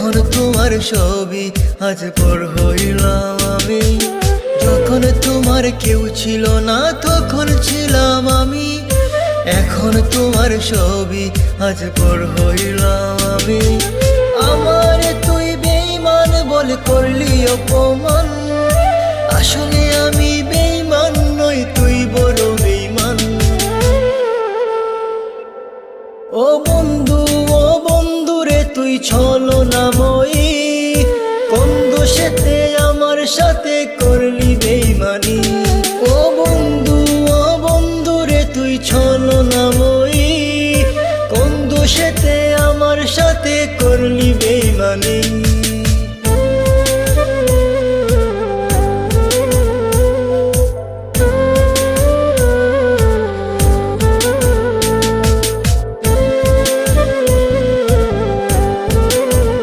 এখন তোমার ছবি আজ পর হইলাম আমি। যখন তোমার কেউ ছিল না তখন ছিলাম আমি। এখন তোমার ছবি আজ পর হইলাম আমি। আমার তুই বেঈমান বলে করলি অপমান, আসলে আমি বেঈমান নই, তুই বড় বেঈমান। ও বন্ধু রে তুই ছলনাময়ী, কোন দোষেতে আমার সাথে করলি বেঈমানি। ও বন্ধু রে তুই ছলনাময়ী, কোন দোষেতে আমার সাথে করলি বেঈমানি।